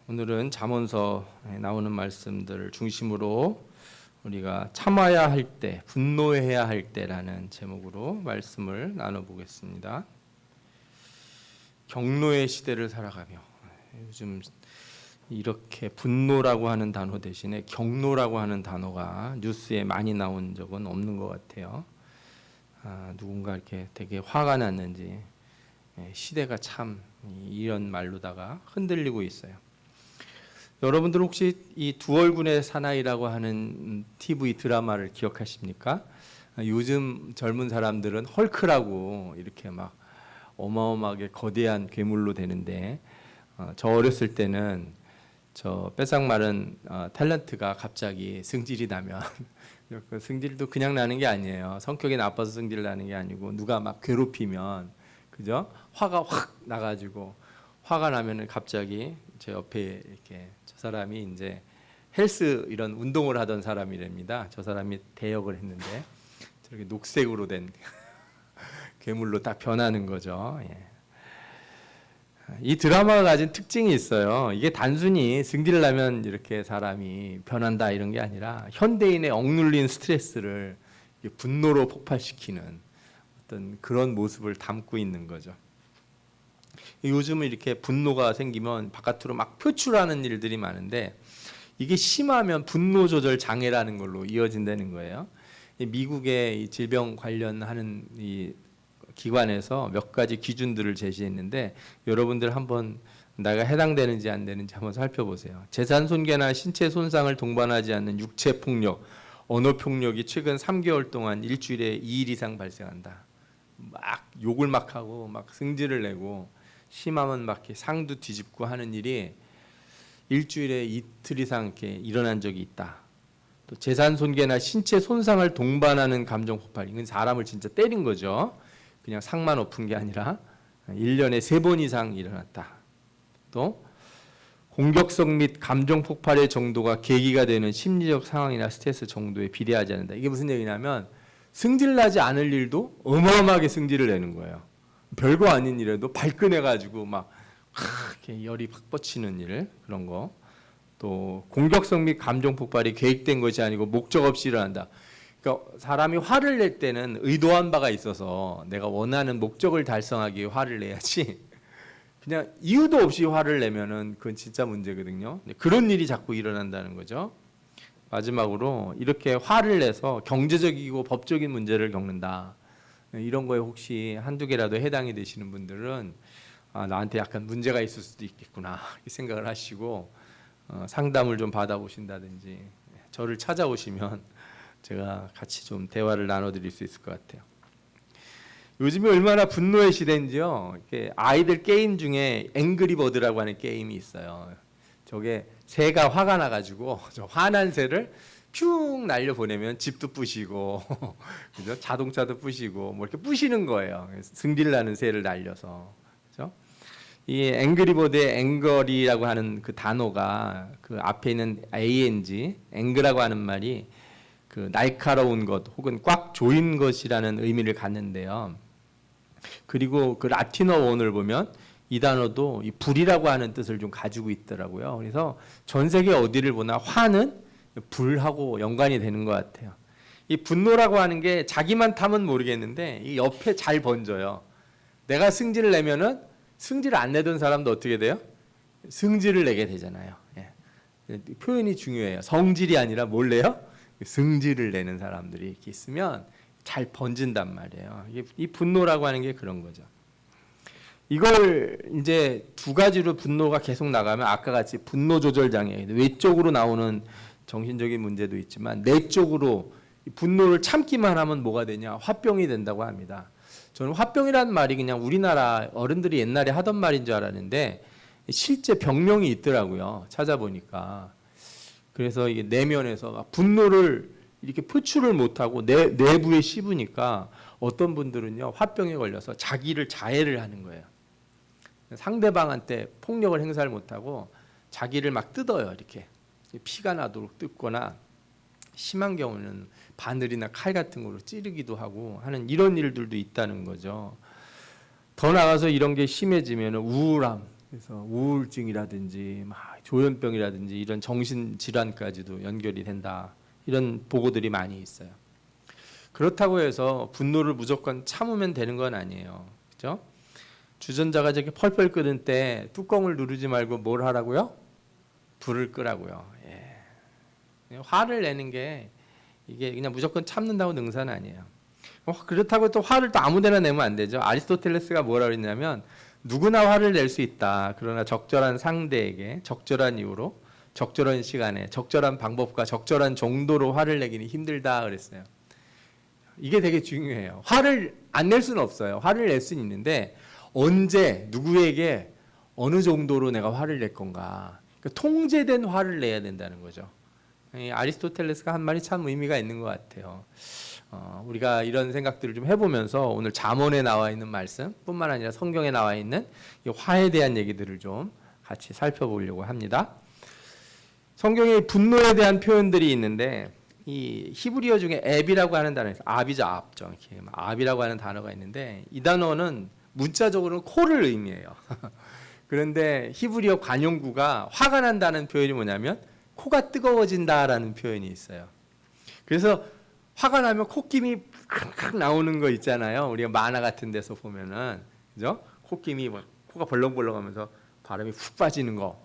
오늘은 잠언서에 나오는 말씀들을 중심으로 우리가 참아야 할 때, 분노해야 할 때라는 제목으로 말씀을 나눠보겠습니다. 경노의 시대를 살아가며 요즘 이렇게 분노라고 하는 단어 대신에 경노라고 하는 단어가 뉴스에 많이 나온 적은 없는 것 같아요. 누군가 이렇게 되게 화가 났는지 시대가 참 이런 말로다가 흔들리고 있어요. 여러분들 혹시 이 두 얼굴의 사나이라고 하는 TV 드라마를 기억하십니까? 요즘 젊은 사람들은 헐크라고 이렇게 막 어마어마하게 거대한 괴물로 되는데 저 어렸을 때는 저 뺏상 마른 탤런트가 갑자기 승질이 나면 그 승질도 그냥 나는 게 아니에요. 성격이 나빠서 승질 나는 게 아니고 누가 막 괴롭히면 그죠? 화가 확 나가지고 화가 나면은 갑자기 제 옆에 이렇게 저 사람이 이제 헬스 이런 운동을 하던 사람이랍니다. 저 사람이 대역을 했는데 저렇게 녹색으로 된 괴물로 딱 변하는 거죠. 예. 이 드라마가 가진 특징이 있어요. 이게 단순히 승질 나면 이렇게 사람이 변한다 이런 게 아니라 현대인의 억눌린 스트레스를 분노로 폭발시키는 어떤 그런 모습을 담고 있는 거죠. 요즘은 이렇게 분노가 생기면 바깥으로 막 표출하는 일들이 많은데 이게 심하면 분노 조절 장애라는 걸로 이어진다는 거예요. 미국의 질병 관련하는 이 기관에서 몇 가지 기준들을 제시했는데 여러분들 한번 내가 해당되는지 안 되는지 한번 살펴보세요. 재산 손괴나 신체 손상을 동반하지 않는 육체 폭력, 언어 폭력이 최근 3개월 동안 일주일에 2일 이상 발생한다. 막 욕을 막 하고 막 승질을 내고 심하면 막 이렇게 상도 뒤집고 하는 일이 일주일에 이틀 이상 이렇게 일어난 적이 있다. 또 재산 손괴나 신체 손상을 동반하는 감정 폭발. 이건 사람을 진짜 때린 거죠. 그냥 상만 엎은 게 아니라 1년에 3번 이상 일어났다. 또 공격성 및 감정 폭발의 정도가 계기가 되는 심리적 상황이나 스트레스 정도에 비례하지 않는다. 이게 무슨 얘기냐면 승질나지 않을 일도 어마어마하게 승질을 내는 거예요. 별거 아닌 일에도 발끈해가지고 막 이렇게 열이 팍 뻗치는 일 그런 거. 또 공격성 및 감정 폭발이 계획된 것이 아니고 목적 없이 일어난다. 그러니까 사람이 화를 낼 때는 의도한 바가 있어서 내가 원하는 목적을 달성하기 위해 화를 내야지 그냥 이유도 없이 화를 내면은 그건 진짜 문제거든요. 그런 일이 자꾸 일어난다는 거죠. 마지막으로 이렇게 화를 내서 경제적이고 법적인 문제를 겪는다. 이런 거에 혹시 한두 개라도 해당이 되시는 분들은 나한테 약간 문제가 있을 수도 있겠구나 이 생각을 하시고 상담을 좀 받아보신다든지 저를 찾아오시면 제가 같이 좀 대화를 나눠드릴 수 있을 것 같아요. 요즘에 얼마나 분노의 시대인지요. 아이들 게임 중에 앵그리버드라고 하는 게임이 있어요. 저게 새가 화가 나가지고 저 화난 새를 퓨 날려 보내면 집도 부시고 그죠? 자동차도 부시고 뭐 이렇게 부시는 거예요. 승질나는 새를 날려서 그죠? 이 앵그리버드의 앵거리라고 하는 그 단어가 그 앞에 있는 ang 앵그라고 하는 말이 그 날카로운 것 혹은 꽉 조인 것이라는 의미를 갖는데요. 그리고 그 라틴어 원을 보면 이 단어도 이 불이라고 하는 뜻을 좀 가지고 있더라고요. 그래서 전 세계 어디를 보나 화는 불하고 연관이 되는 것 같아요. 이 분노라고 하는 게 자기만 타면 모르겠는데 이 옆에 잘 번져요. 내가 승질을 내면은 승질을 안 내던 사람도 어떻게 돼요? 승질을 내게 되잖아요. 예. 표현이 중요해요. 성질이 아니라 뭘 내요? 승질을 내는 사람들이 이렇게 있으면 잘 번진단 말이에요. 이 분노라고 하는 게 그런 거죠. 이걸 이제 두 가지로 분노가 계속 나가면 아까 같이 분노 조절 장애, 외적으로 나오는 정신적인 문제도 있지만 내적으로 분노를 참기만 하면 뭐가 되냐? 화병이 된다고 합니다. 저는 화병이라는 말이 그냥 우리나라 어른들이 옛날에 하던 말인 줄 알았는데 실제 병명이 있더라고요. 찾아보니까. 그래서 이게 내면에서 막 분노를 이렇게 표출을 못하고 내부에 씹으니까 어떤 분들은요 화병에 걸려서 자기를 자해를 하는 거예요. 상대방한테 폭력을 행사를 못하고 자기를 막 뜯어요. 이렇게 피가 나도록 뜯거나 심한 경우는 바늘이나 칼 같은 거로 찌르기도 하고 하는 이런 일들도 있다는 거죠. 더 나아가서 이런 게 심해지면 우울함, 그래서 우울증이라든지 막 조현병이라든지 이런 정신 질환까지도 연결이 된다. 이런 보고들이 많이 있어요. 그렇다고 해서 분노를 무조건 참으면 되는 건 아니에요. 그죠? 주전자가 저렇게 펄펄 끓는 때 뚜껑을 누르지 말고 뭘 하라고요? 불을 끄라고요. 예. 화를 내는 게 이게 그냥 무조건 참는다고 능사는 아니에요. 그렇다고 또 화를 또 아무데나 내면 안 되죠. 아리스토텔레스가 뭐라 그랬냐면 누구나 화를 낼 수 있다. 그러나 적절한 상대에게 적절한 이유로 적절한 시간에 적절한 방법과 적절한 정도로 화를 내기는 힘들다 그랬어요. 이게 되게 중요해요. 화를 안 낼 수는 없어요. 화를 낼 수는 있는데 언제 누구에게 어느 정도로 내가 화를 낼 건가. 그러니까 통제된 화를 내야 된다는 거죠. 아리스토텔레스가 한 말이 참 의미가 있는 것 같아요. 우리가 이런 생각들을 좀 해보면서 오늘 잠언에 나와 있는 말씀뿐만 아니라 성경에 나와 있는 이 화에 대한 얘기들을 좀 같이 살펴보려고 합니다. 성경에 분노에 대한 표현들이 있는데 이 히브리어 중에 앱이라고 하는 단어에서 압이죠, 압죠. 이렇게 압이라고 하는 단어가 있는데 이 단어는 문자적으로는 코를 의미해요. 그런데 히브리어 관용구가 화가 난다는 표현이 뭐냐면 코가 뜨거워진다라는 표현이 있어요. 그래서 화가 나면 콧김이 칵칵 나오는 거 있잖아요. 우리가 만화 같은 데서 보면은 그죠? 콧김이 코가 벌렁벌렁하면서 바람이 훅 빠지는 거.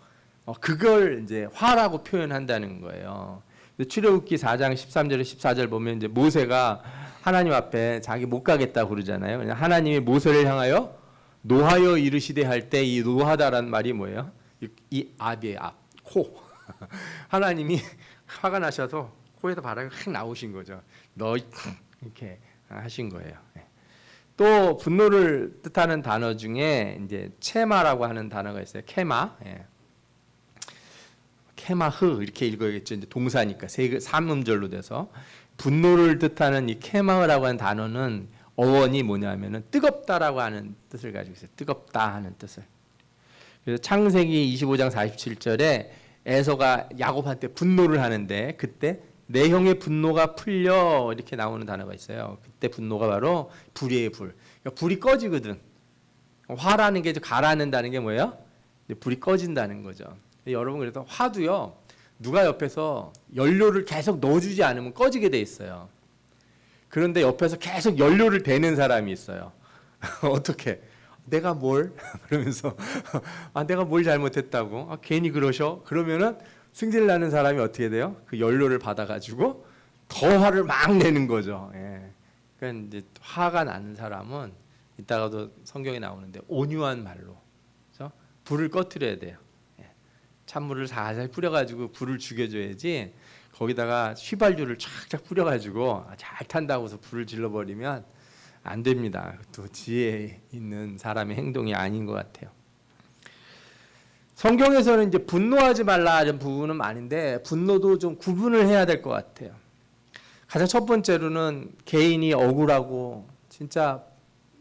그걸 이제 화라고 표현한다는 거예요. 출애굽기 4장 13절에 14절 보면 이제 모세가 하나님 앞에 자기 못 가겠다고 그러잖아요. 하나님이 모세를 향하여 노하여 이르시되 할 때 이 노하다라는 말이 뭐예요? 이 압이에요, 압. 코. 하나님이 화가 나셔서 코에서 바람이 확 나오신 거죠. 너 이렇게 하신 거예요. 또 분노를 뜻하는 단어 중에 이제 체마라고 하는 단어가 있어요. 케마. 케마흐 이렇게 읽어야겠죠. 이제 동사니까 삼음절로 돼서 분노를 뜻하는 이 케마흐라고 하는 단어는 어원이 뭐냐면은 뜨겁다라고 하는 뜻을 가지고 있어요. 뜨겁다 하는 뜻을. 그래서 창세기 25장 47절에 에서가 야곱한테 분노를 하는데 그때 내 형의 분노가 풀려 이렇게 나오는 단어가 있어요. 그때 분노가 바로 불이에요, 불. 그러니까 불이 꺼지거든. 화라는 게 가라앉는다는 게 뭐예요? 불이 꺼진다는 거죠. 여러분 그래서 화도요. 누가 옆에서 연료를 계속 넣어주지 않으면 꺼지게 돼 있어요. 그런데 옆에서 계속 연료를 대는 사람이 있어요. 어떻게? 내가 뭘? 그러면서 내가 뭘 잘못했다고? 괜히 그러셔? 그러면은 승질 나는 사람이 어떻게 돼요? 그 연료를 받아가지고 더 화를 막 내는 거죠. 그러니까 이제 화가 나는 사람은 이따가도 성경에 나오는데 온유한 말로, 그렇죠? 불을 꺼트려야 돼요. 찬물을 살살 뿌려가지고 불을 죽여줘야지. 거기다가 휘발유를 쫙쫙 뿌려가지고 잘 탄다고 해서 불을 질러버리면 안 됩니다. 또 지혜 있는 사람의 행동이 아닌 것 같아요. 성경에서는 이제 분노하지 말라는 부분은 많은데 분노도 좀 구분을 해야 될 것 같아요. 가장 첫 번째로는 개인이 억울하고 진짜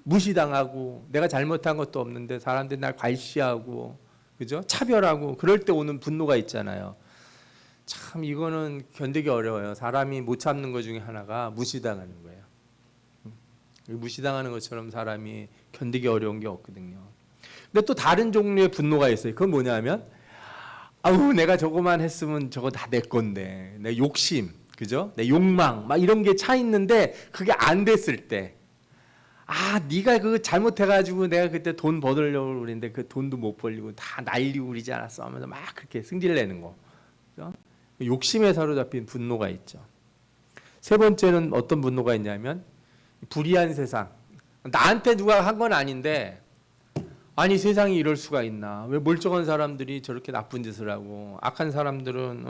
무시당하고 내가 잘못한 것도 없는데 사람들이 날 괄시하고 그죠? 차별하고 그럴 때 오는 분노가 있잖아요. 참 이거는 견디기 어려워요. 사람이 못 참는 것 중에 하나가 무시당하는 거예요. 무시당하는 것처럼 사람이 견디기 어려운 게 없거든요. 근데 또 다른 종류의 분노가 있어요. 그건 뭐냐면 아우 내가 저거만 했으면 저거 다 내 건데 내 욕심 그죠? 내 욕망 막 이런 게 차 있는데 그게 안 됐을 때 네가 그거 잘못해가지고 내가 그때 돈 벌으려고 그랬는데 그 돈도 못 벌리고 다 날리고 그러지 않았어 하면서 막 그렇게 승질 내는 거. 그죠? 욕심에 사로잡힌 분노가 있죠. 세 번째는 어떤 분노가 있냐면 불의한 세상. 나한테 누가 한 건 아닌데 아니 세상이 이럴 수가 있나? 왜 멀쩡한 사람들이 저렇게 나쁜 짓을 하고 악한 사람들은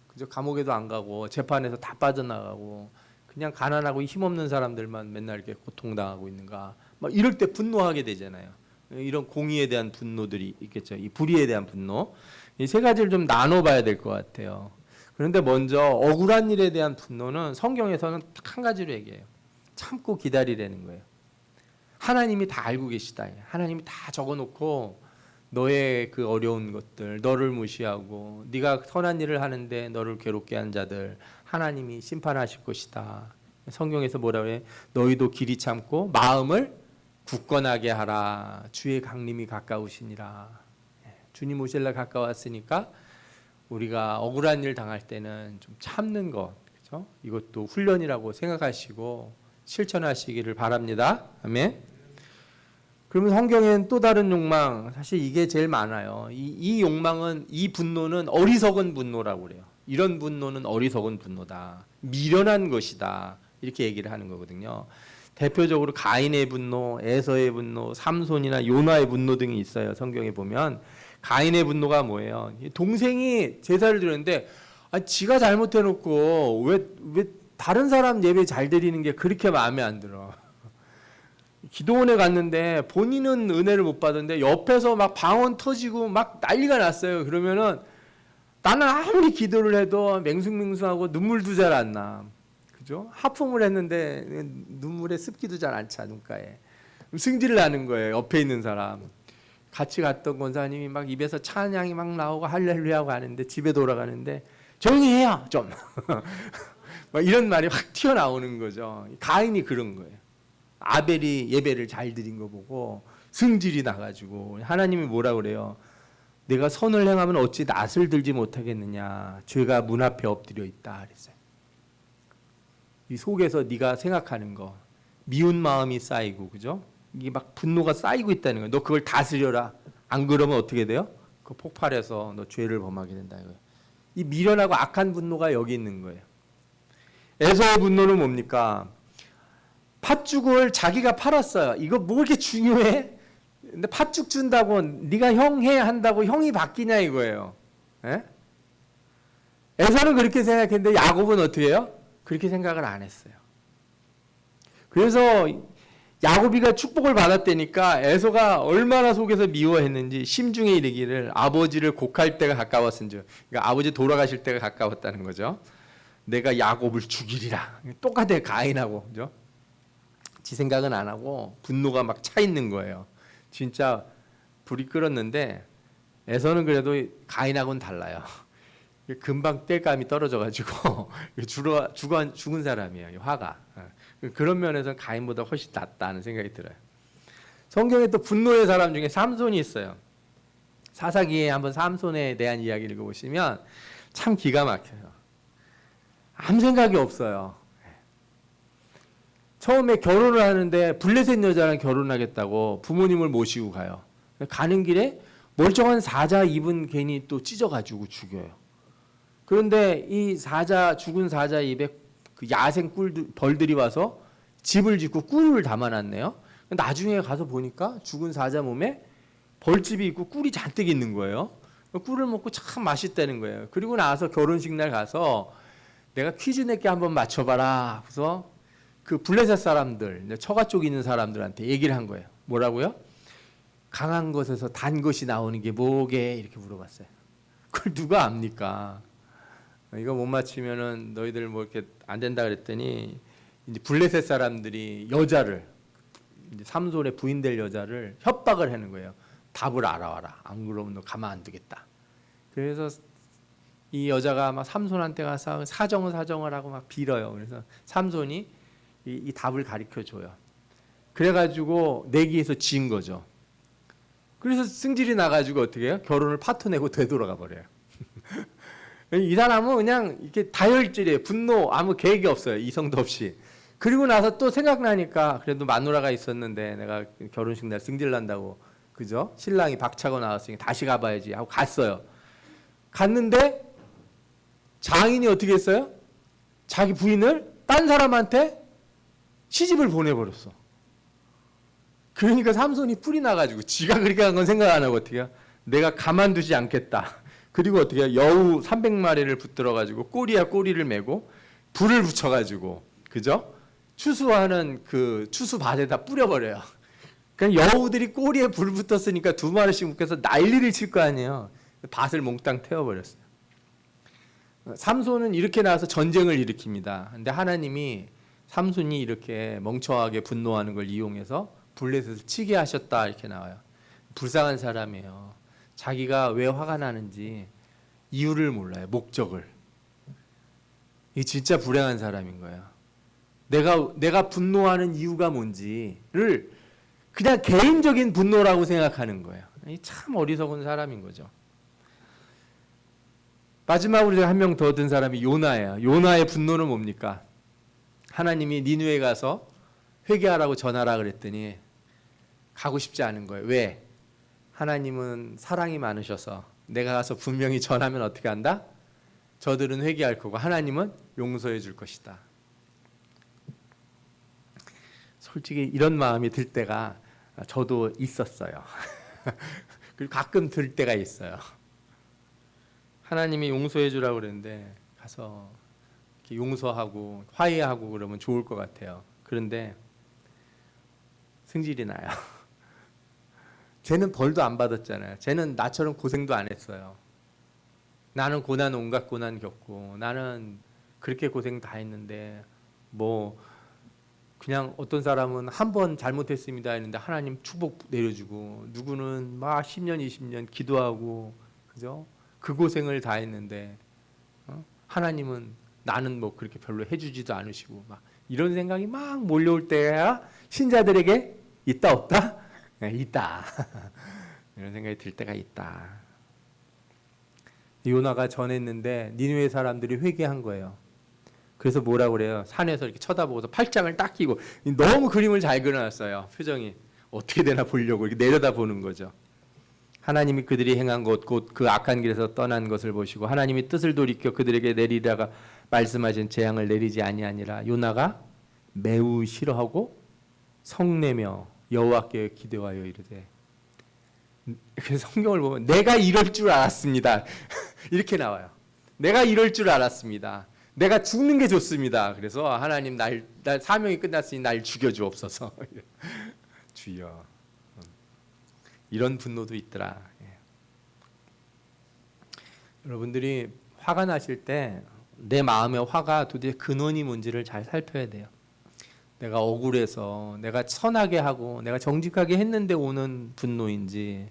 그저 감옥에도 안 가고 재판에서 다 빠져나가고 그냥 가난하고 힘없는 사람들만 맨날 이렇게 고통당하고 있는가? 막 이럴 때 분노하게 되잖아요. 이런 공의에 대한 분노들이 있겠죠. 이 불의에 대한 분노. 이 세 가지를 좀 나눠봐야 될 것 같아요. 그런데 먼저 억울한 일에 대한 분노는 성경에서는 딱 한 가지로 얘기해요. 참고 기다리라는 거예요. 하나님이 다 알고 계시다. 하나님이 다 적어놓고 너의 그 어려운 것들, 너를 무시하고 네가 선한 일을 하는데 너를 괴롭게 한 자들 하나님이 심판하실 것이다. 성경에서 뭐라 그래? 너희도 길이 참고 마음을 굳건하게 하라. 주의 강림이 가까우시니라. 주님 오실라 가까웠으니까 우리가 억울한 일 당할 때는 좀 참는 것, 그죠? 이것도 훈련이라고 생각하시고 실천하시기를 바랍니다. 아멘. 그러면 성경엔 또 다른 욕망, 사실 이게 제일 많아요. 이 욕망은, 이 분노는 어리석은 분노라고 그래요. 이런 분노는 어리석은 분노다. 미련한 것이다. 이렇게 얘기를 하는 거거든요. 대표적으로 가인의 분노, 에서의 분노, 삼손이나 요나의 분노 등이 있어요. 성경에 보면 가인의 분노가 뭐예요? 동생이 제사를 드렸는데 지가 잘못해놓고 왜 다른 사람 예배 잘 드리는 게 그렇게 마음에 안 들어. 기도원에 갔는데 본인은 은혜를 못 받았는데 옆에서 막 방언 터지고 막 난리가 났어요. 그러면은 나는 아무리 기도를 해도 맹숭맹숭하고 눈물도 잘 안 나. 그죠? 하품을 했는데 눈물에 습기도 잘 안 차, 눈가에. 승질을 나는 거예요. 옆에 있는 사람. 같이 갔던 권사님이 막 입에서 찬양이 막 나오고 할렐루야고 하는데 집에 돌아가는데 조용히 해요, 좀. 막 이런 말이 확 튀어나오는 거죠. 가인이 그런 거예요. 아벨이 예배를 잘 드린 거 보고 승질이 나가지고 하나님이 뭐라 그래요? 내가 선을 행하면 어찌 낫을 들지 못하겠느냐. 죄가 문 앞에 엎드려 있다 그랬어요. 이 속에서 네가 생각하는 거, 미운 마음이 쌓이고, 그죠? 이게 막 분노가 쌓이고 있다는 거예요. 너 그걸 다스려라. 안 그러면 어떻게 돼요? 그 폭발해서 너 죄를 범하게 된다 이거예요. 이 미련하고 악한 분노가 여기 있는 거예요. 에서의 분노는 뭡니까? 팥죽을 자기가 팔았어요. 이거 뭐 이렇게 중요해? 근데 팥죽 준다고 네가 형 해 한다고 형이 바뀌냐 이거예요. 에? 에서는 그렇게 생각했는데 야곱은 어떻게 해요? 그렇게 생각을 안 했어요. 그래서 야곱이가 축복을 받았다니까 에서가 얼마나 속에서 미워했는지 심중에 이르기를 아버지를 곡할 때가 가까웠은즉, 그러니까 아버지 돌아가실 때가 가까웠다는 거죠. 내가 야곱을 죽이리라. 똑같아요, 가인하고. 그죠? 지 생각은 안 하고 분노가 막 차 있는 거예요. 진짜 불이 끓었는데 에서는 그래도 가인하고는 달라요. 금방 땔감이 떨어져가지고 죽은 사람이에요. 화가. 그런 면에서 가인보다 훨씬 낫다는 생각이 들어요. 성경에 또 분노의 사람 중에 삼손이 있어요. 사사기에 한번 삼손에 대한 이야기를 읽어보시면 참 기가 막혀요. 아무 생각이 없어요. 처음에 결혼을 하는데 블레셋 여자랑 결혼하겠다고 부모님을 모시고 가요. 가는 길에 멀쩡한 사자 입은 괜히 또 찢어가지고 죽여요. 그런데 이 죽은 사자 입에 그 야생 벌들이 와서 집을 짓고 꿀을 담아놨네요. 나중에 가서 보니까 죽은 사자 몸에 벌집이 있고 꿀이 잔뜩 있는 거예요. 꿀을 먹고 참 맛있다는 거예요. 그리고 나서 결혼식 날 가서 내가 퀴즈 내게 한번 맞춰봐라. 그래서 그 블레셋 사람들, 처가 쪽에 있는 사람들한테 얘기를 한 거예요. 뭐라고요? 강한 것에서 단 것이 나오는 게 뭐게? 이렇게 물어봤어요. 그걸 누가 압니까? 이거 못 맞히면은 너희들 뭐 이렇게 안 된다 그랬더니 이제 블레셋 사람들이 여자를, 이제 삼손의 부인 될 여자를 협박을 하는 거예요. 답을 알아와라. 안 그러면 너 가만 안 두겠다. 그래서 이 여자가 막 삼손한테 가서 사정을 하고 막 빌어요. 그래서 삼손이 이 답을 가르쳐 줘요. 그래가지고 내기에서 진 거죠. 그래서 승질이 나가지고 어떻게 해요? 결혼을 파토내고 되돌아가 버려요. 이 사람은 그냥 이렇게 다혈질이에요. 분노, 아무 계획이 없어요. 이성도 없이. 그리고 나서 또 생각나니까 그래도 마누라가 있었는데 내가 결혼식 날 승질 난다고, 그죠? 신랑이 박차고 나왔으니까 다시 가봐야지 하고 갔어요. 갔는데 장인이 어떻게 했어요? 자기 부인을 딴 사람한테 시집을 보내버렸어. 그러니까 삼손이 뿔이 나가지고 지가 그렇게 한 건 생각 안 하고 어떻게 해요? 내가 가만두지 않겠다. 그리고 어떻게 해요? 여우 300마리를 붙들어가지고 꼬리를 메고 불을 붙여가지고, 그죠? 추수하는 그 추수밭에다 뿌려버려요. 그러니까 여우들이 꼬리에 불 붙었으니까 2마리씩 묶여서 난리를 칠 거 아니에요. 밭을 몽땅 태워버렸어요. 삼손은 이렇게 나와서 전쟁을 일으킵니다. 근데 하나님이 삼손이 이렇게 멍청하게 분노하는 걸 이용해서 블레셋을 치게 하셨다 이렇게 나와요. 불쌍한 사람이에요. 자기가 왜 화가 나는지 이유를 몰라요. 목적을. 이 진짜 불행한 사람인 거예요. 내가 분노하는 이유가 뭔지를 그냥 개인적인 분노라고 생각하는 거예요. 참 어리석은 사람인 거죠. 마지막으로 한 명 더 든 사람이 요나예요. 요나의 분노는 뭡니까? 하나님이 니느웨에 가서 회개하라고 전하라 그랬더니 가고 싶지 않은 거예요. 왜? 하나님은 사랑이 많으셔서 내가 가서 분명히 전하면 어떻게 한다? 저들은 회개할 거고 하나님은 용서해 줄 것이다. 솔직히 이런 마음이 들 때가 저도 있었어요. 그리고 가끔 들 때가 있어요. 하나님이 용서해 주라고 그랬는데 가서 이렇게 용서하고 화해하고 그러면 좋을 것 같아요. 그런데 승질이 나요. 쟤는 벌도 안 받았잖아요. 쟤는 나처럼 고생도 안 했어요. 나는 고난 온갖 고난 겪고 나는 그렇게 고생 다 했는데 뭐 그냥 어떤 사람은 한 번 잘못했습니다 했는데 하나님 축복 내려주고 누구는 막 10년 20년 기도하고 그죠? 그 고생을 다 했는데 하나님은 나는 뭐 그렇게 별로 해주지도 않으시고 막 이런 생각이 막 몰려올 때야 신자들에게 있다 없다? 네, 있다. 이런 생각이 들 때가 있다. 요나가 전했는데 니느웨 사람들이 회개한 거예요. 그래서 뭐라고 그래요? 산에서 이렇게 쳐다보고서 팔짱을 딱 끼고 너무 그림을 잘 그려놨어요. 표정이 어떻게 되나 보려고 이렇게 내려다 보는 거죠. 하나님이 그들이 행한 것 곧 그 악한 길에서 떠난 것을 보시고 하나님이 뜻을 돌이켜 그들에게 내리다가 말씀하신 재앙을 내리지 아니하니라. 요나가 매우 싫어하고 성내며 여호와께 기도하여 이르되. 그래서 성경을 보면 내가 이럴 줄 알았습니다. 이렇게 나와요. 내가 이럴 줄 알았습니다. 내가 죽는 게 좋습니다. 그래서 하나님 날 사명이 끝났으니 날 죽여주옵소서. 주여. 이런 분노도 있더라. 여러분들이 화가 나실 때 내 마음의 화가 도대체 근원이 뭔지를 잘 살펴야 돼요. 내가 억울해서 내가 선하게 하고 내가 정직하게 했는데 오는 분노인지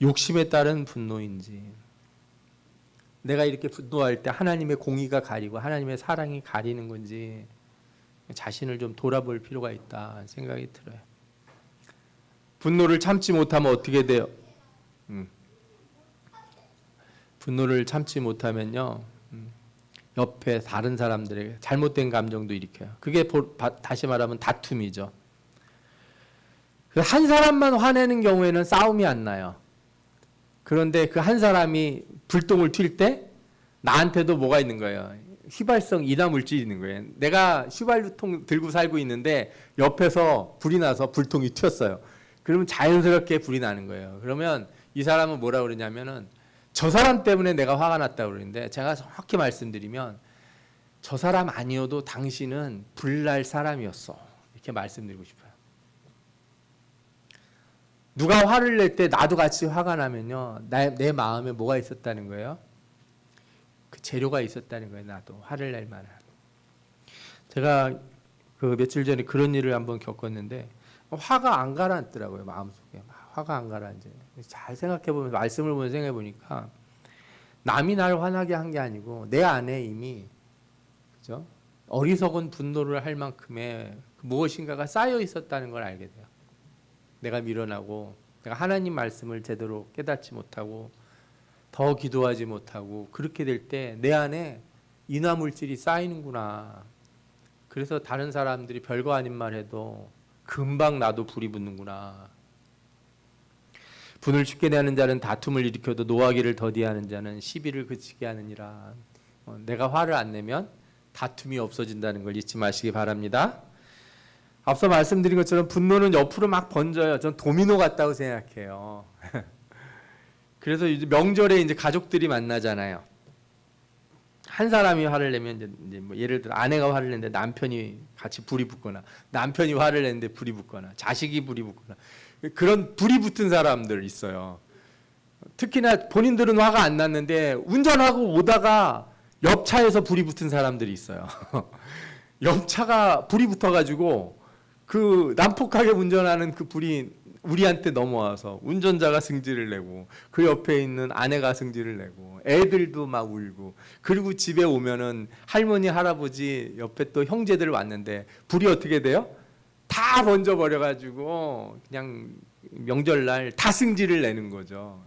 욕심에 따른 분노인지 내가 이렇게 분노할 때 하나님의 공의가 가리고 하나님의 사랑이 가리는 건지 자신을 좀 돌아볼 필요가 있다 생각이 들어요. 분노를 참지 못하면 어떻게 돼요? 분노를 참지 못하면요 옆에 다른 사람들에게 잘못된 감정도 일으켜요. 그게 다시 말하면 다툼이죠. 한 사람만 화내는 경우에는 싸움이 안 나요. 그런데 그 한 사람이 불똥을 튈 때 나한테도 뭐가 있는 거예요. 휘발성 인화물질이 있는 거예요. 내가 휘발유통 들고 살고 있는데 옆에서 불이 나서 불통이 튀었어요. 그러면 자연스럽게 불이 나는 거예요. 그러면 이 사람은 뭐라고 그러냐면은 저 사람 때문에 내가 화가 났다고 그러는데 제가 정확히 말씀드리면 저 사람 아니어도 당신은 불날 사람이었어. 이렇게 말씀드리고 싶어요. 누가 화를 낼 때 나도 같이 화가 나면요. 내 마음에 뭐가 있었다는 거예요? 그 재료가 있었다는 거예요. 나도 화를 낼 만한. 제가 그 며칠 전에 그런 일을 한번 겪었는데 화가 안 가라앉더라고요. 마음속에. 화가 안 가라앉아요. 잘 생각해보면 말씀을 보면 생각해보니까 남이 날 화나게 한 게 아니고 내 안에 이미 그죠? 어리석은 분노를 할 만큼의 무엇인가가 쌓여 있었다는 걸 알게 돼요. 내가 밀어나고 내가 하나님 말씀을 제대로 깨닫지 못하고 더 기도하지 못하고 그렇게 될 때 내 안에 인화물질이 쌓이는구나. 그래서 다른 사람들이 별거 아닌 말 해도 금방 나도 불이 붙는구나. 분을 쉽게 내는 자는 다툼을 일으켜도 노하기를 더디하는 자는 시비를 그치게 하느니라. 내가 화를 안 내면 다툼이 없어진다는 걸 잊지 마시기 바랍니다. 앞서 말씀드린 것처럼 분노는 옆으로 막 번져요. 전 도미노 같다고 생각해요. 그래서 이제 명절에 이제 가족들이 만나잖아요. 한 사람이 화를 내면 이제 뭐 예를 들어 아내가 화를 내는데 남편이 같이 불이 붙거나 남편이 화를 내는데 불이 붙거나 자식이 불이 붙거나 그런 불이 붙은 사람들 있어요. 특히나 본인들은 화가 안 났는데 운전하고 오다가 옆차에서 불이 붙은 사람들이 있어요. 옆차가 불이 붙어가지고 그 난폭하게 운전하는 그 불이 우리한테 넘어와서 운전자가 승질을 내고 그 옆에 있는 아내가 승질을 내고 애들도 막 울고 그리고 집에 오면은 할머니 할아버지 옆에 또 형제들 왔는데 불이 어떻게 돼요? 다 번져 버려가지고 그냥 명절날 다 승질을 내는 거죠.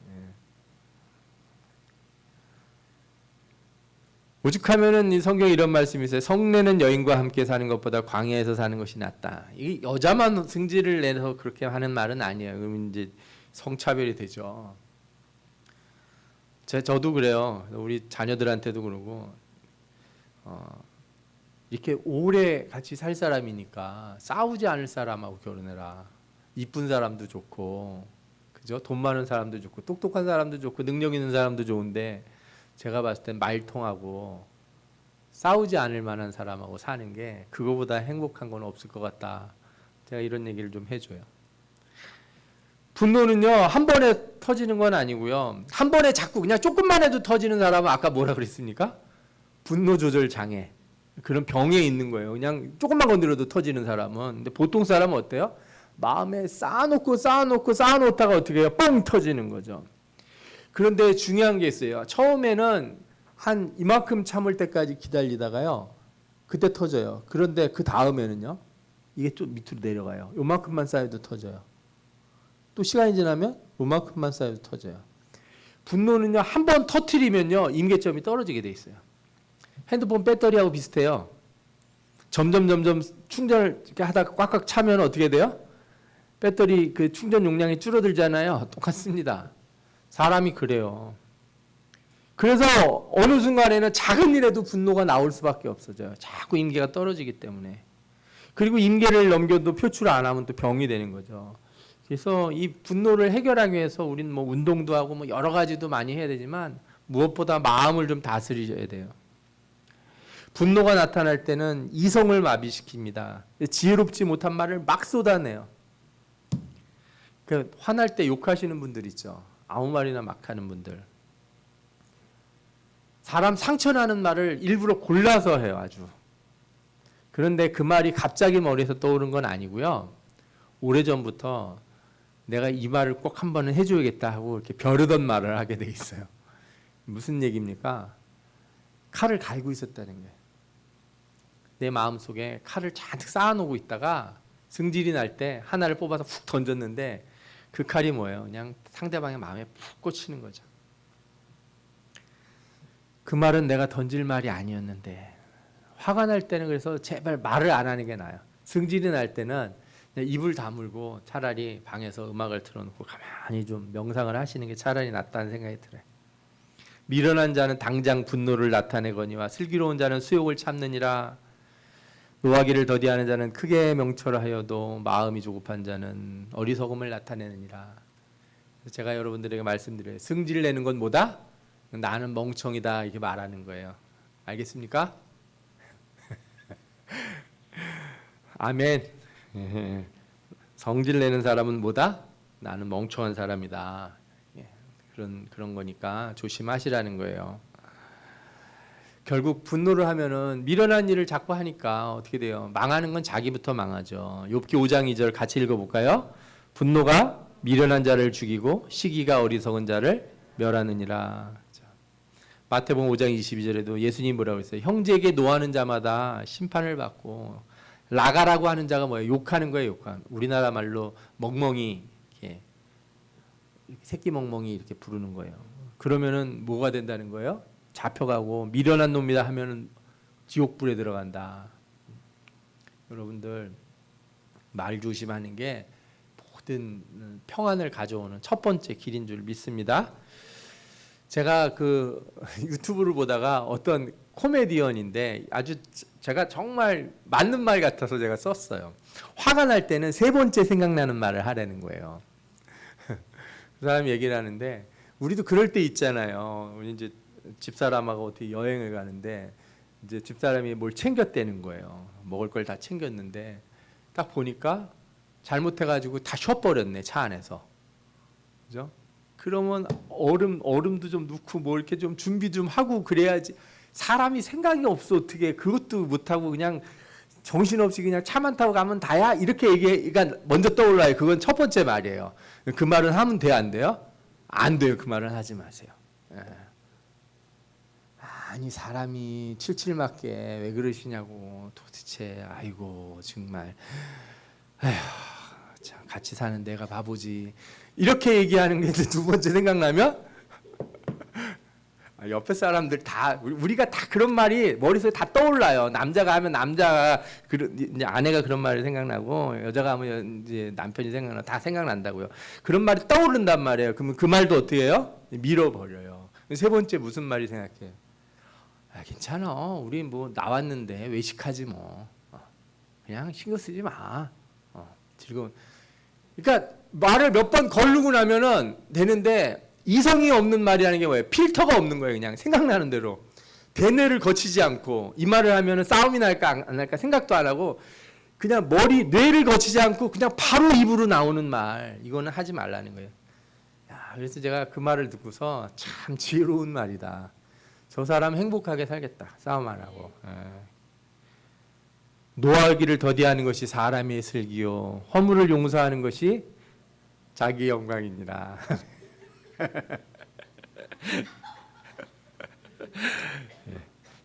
오죽하면은 이 성경에 이런 말씀이 있어요. 성내는 여인과 함께 사는 것보다 광야에서 사는 것이 낫다. 이 여자만 승질을 내서 그렇게 하는 말은 아니에요. 그러면 이제 성차별이 되죠. 저도 그래요. 우리 자녀들한테도 그러고 이렇게 오래 같이 살 사람이니까 싸우지 않을 사람하고 결혼해라. 이쁜 사람도 좋고, 그죠? 돈 많은 사람도 좋고, 똑똑한 사람도 좋고, 능력 있는 사람도 좋은데. 제가 봤을 땐 말통하고 싸우지 않을 만한 사람하고 사는 게 그거보다 행복한 건 없을 것 같다. 제가 이런 얘기를 좀 해줘요. 분노는요, 한 번에 터지는 건 아니고요. 한 번에 자꾸 그냥 조금만 해도 터지는 사람은 아까 뭐라 그랬습니까? 분노 조절 장애. 그런 병에 있는 거예요. 그냥 조금만 건드려도 터지는 사람은. 근데 보통 사람은 어때요? 마음에 쌓아놓다가 어떻게 해요? 뻥 터지는 거죠. 그런데 중요한 게 있어요. 처음에는 한 이만큼 참을 때까지 기다리다가요. 그때 터져요. 그런데 그 다음에는요. 이게 좀 밑으로 내려가요. 요만큼만 쌓여도 터져요. 또 시간이 지나면 요만큼만 쌓여도 터져요. 분노는요. 한 번 터트리면요. 임계점이 떨어지게 돼 있어요. 핸드폰 배터리하고 비슷해요. 점점 충전을 이렇게 하다가 꽉꽉 차면 어떻게 돼요? 배터리 그 충전 용량이 줄어들잖아요. 똑같습니다. 사람이 그래요. 그래서 어느 순간에는 작은 일에도 분노가 나올 수밖에 없어져요. 자꾸 임계가 떨어지기 때문에. 그리고 임계를 넘겨도 표출 안 하면 또 병이 되는 거죠. 그래서 이 분노를 해결하기 위해서 우리는 뭐 운동도 하고 뭐 여러 가지도 많이 해야 되지만 무엇보다 마음을 좀 다스리셔야 돼요. 분노가 나타날 때는 이성을 마비시킵니다. 지혜롭지 못한 말을 막 쏟아내요. 그러니까 화날 때 욕하시는 분들 있죠. 아무 말이나 막 하는 분들. 사람 상처나는 말을 일부러 골라서 해요, 아주. 그런데 그 말이 갑자기 머리에서 떠오른 건 아니고요. 오래전부터 내가 이 말을 꼭 한 번은 해줘야겠다 하고 이렇게 벼르던 말을 하게 돼 있어요. 무슨 얘기입니까? 칼을 갈고 있었다는 거예요. 내 마음속에 칼을 잔뜩 쌓아놓고 있다가 승질이 날 때 하나를 뽑아서 훅 던졌는데 그 칼이 뭐예요? 그냥 상대방의 마음에 푹 꽂히는 거죠. 그 말은 내가 던질 말이 아니었는데 화가 날 때는 그래서 제발 말을 안 하는 게 나아요. 승질이 날 때는 입을 다물고 차라리 방에서 음악을 틀어놓고 가만히 좀 명상을 하시는 게 차라리 낫다는 생각이 들어요. 미련한 자는 당장 분노를 나타내거니와 슬기로운 자는 수욕을 참느니라. 노하기를 더디하는 자는 크게 명철하여도 마음이 조급한 자는 어리석음을 나타내느니라. 제가 여러분들에게 말씀드려요. 승질 내는 건 뭐다? 나는 멍청이다 이렇게 말하는 거예요. 알겠습니까? 아멘. 성질 내는 사람은 뭐다? 나는 멍청한 사람이다. 그런 거니까 조심하시라는 거예요. 결국 분노를 하면은 미련한 일을 자꾸 하니까 어떻게 돼요? 망하는 건 자기부터 망하죠. 욥기 5장 2절 같이 읽어볼까요? 분노가 미련한 자를 죽이고 시기가 어리석은 자를 멸하느니라. 마태복음 5장 22절에도 예수님 뭐라고 했어요? 형제에게 노하는 자마다 심판을 받고. 라가라고 하는 자가 뭐예요? 욕하는 거예요, 욕하는. 우리나라 말로 멍멍이, 이렇게 새끼 멍멍이 이렇게 부르는 거예요. 그러면은 뭐가 된다는 거예요? 잡혀가고 미련한 놈이다 하면은 지옥불에 들어간다. 여러분들 말 조심하는 게 모든 평안을 가져오는 첫 번째 길인 줄 믿습니다. 제가 그 유튜브를 보다가 어떤 코미디언인데 아주 제가 정말 맞는 말 같아서 제가 썼어요. 화가 날 때는 세 번째 생각나는 말을 하라는 거예요. 그 사람이 얘기를 하는데 우리도 그럴 때 있잖아요. 우리 이제 집사람하고 어떻게 여행을 가는데 이제 집사람이 뭘 챙겼다는 거예요. 먹을 걸 다 챙겼는데 딱 보니까 잘못해가지고 다 쉬어버렸네, 차 안에서. 그죠? 그러면 얼음도 좀 넣고 뭐 이렇게 좀 준비 좀 하고 그래야지. 사람이 생각이 없어. 어떻게 그것도 못하고 그냥 정신없이 그냥 차만 타고 가면 다야? 이렇게 얘기가 먼저 떠올라요. 그건 첫 번째 말이에요. 그 말은 하면 돼요, 안 돼요? 안 돼요. 그 말은 하지 마세요. 예. 아니 사람이 칠칠맞게 왜 그러시냐고. 도대체 아이고 정말. 에휴, 참 같이 사는 내가 바보지. 이렇게 얘기하는 게 이제 두 번째 생각나면 옆에 사람들 다 우리가 다 그런 말이 머릿속에 다 떠올라요. 남자가 하면 남자가 이제 아내가 그런 말이 생각나고 여자가 하면 이제 남편이 생각나 다 생각난다고요. 그런 말이 떠오른단 말이에요. 그러면 그 말도 어떻게 해요? 밀어버려요. 세 번째 무슨 말이 생각해요? 괜찮아. 우리 뭐 나왔는데 외식하지 뭐. 그냥 신경 쓰지 마. 즐거운. 그러니까 말을 몇 번 걸르고 나면은 되는데 이성이 없는 말이라는 게 뭐예요? 필터가 없는 거예요. 그냥 생각나는 대로 대뇌를 거치지 않고 이 말을 하면은 싸움이 날까 안 날까 생각도 안 하고 그냥 뇌를 거치지 않고 그냥 바로 입으로 나오는 말. 이거는 하지 말라는 거예요. 그래서 제가 그 말을 듣고서 참 지혜로운 말이다. 저 사람 행복하게 살겠다. 싸움 안 하고. 노하기를 더디하는 것이 사람의 슬기요 허물을 용서하는 것이 자기 영광입니다.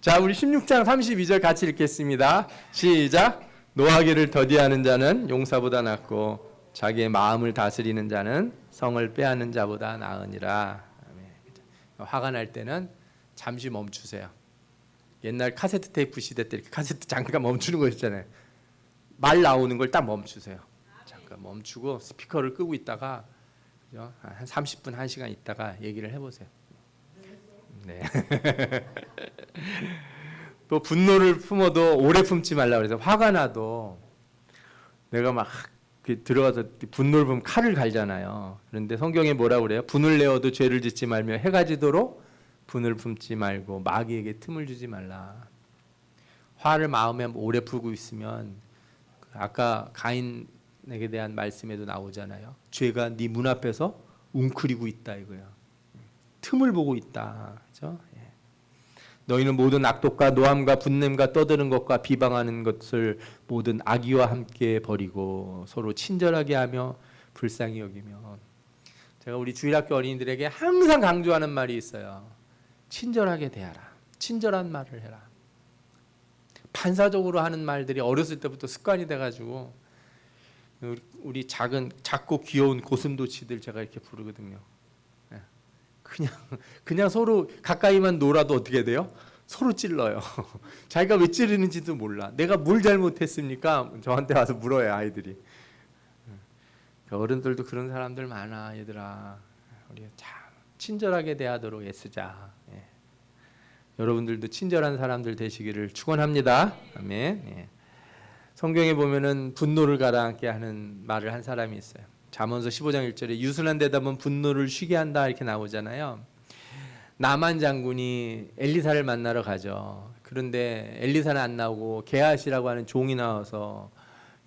자, 우리 16장 32절 같이 읽겠습니다. 시작. 노하기를 더디하는 자는 용사보다 낫고 자기의 마음을 다스리는 자는 성을 빼앗는 자보다 나으니라. 화가 날 때는 잠시 멈추세요. 옛날 카세트 테이프 시대 때 이렇게 카세트 잠깐 멈추는 거 있잖아요. 말 나오는 걸 딱 멈추세요. 잠깐 멈추고 스피커를 끄고 있다가 한 30분, 1시간 있다가 얘기를 해보세요. 네. 또 분노를 품어도 오래 품지 말라고 그래서 화가 나도 내가 막 들어가서 분노를 품으면 칼을 갈잖아요. 그런데 성경에 뭐라고 그래요? 분을 내어도 죄를 짓지 말며 해가 지도록 분을 품지 말고 마귀에게 틈을 주지 말라. 화를 마음에 오래 풀고 있으면 아까 가인에게 대한 말씀에도 나오잖아요. 죄가 네 문 앞에서 웅크리고 있다 이거야. 틈을 보고 있다. 그렇죠? 너희는 모든 악독과 노함과 분냄과 떠드는 것과 비방하는 것을 모든 악의와 함께 버리고 서로 친절하게 하며 불쌍히 여기며. 제가 우리 주일학교 어린이들에게 항상 강조하는 말이 있어요. 친절하게 대하라. 친절한 말을 해라. 반사적으로 하는 말들이 어렸을 때부터 습관이 돼가지고 우리 작고 귀여운 고슴도치들 제가 이렇게 부르거든요. 그냥 서로 가까이만 놀아도 어떻게 돼요? 서로 찔러요. 자기가 왜 찌르는지도 몰라. 내가 뭘 잘못했습니까? 저한테 와서 물어요, 아이들이. 어른들도 그런 사람들 많아, 얘들아. 우리 참 친절하게 대하도록 애쓰자. 여러분들도 친절한 사람들 되시기를 축원합니다. 아멘. 성경에 보면은 분노를 가라앉게 하는 말을 한 사람이 있어요. 잠언서 15장 1절에 유순한 대답은 분노를 쉬게 한다 이렇게 나오잖아요. 나만 장군이 엘리사를 만나러 가죠. 그런데 엘리사는 안 나오고 게하시라고 하는 종이 나와서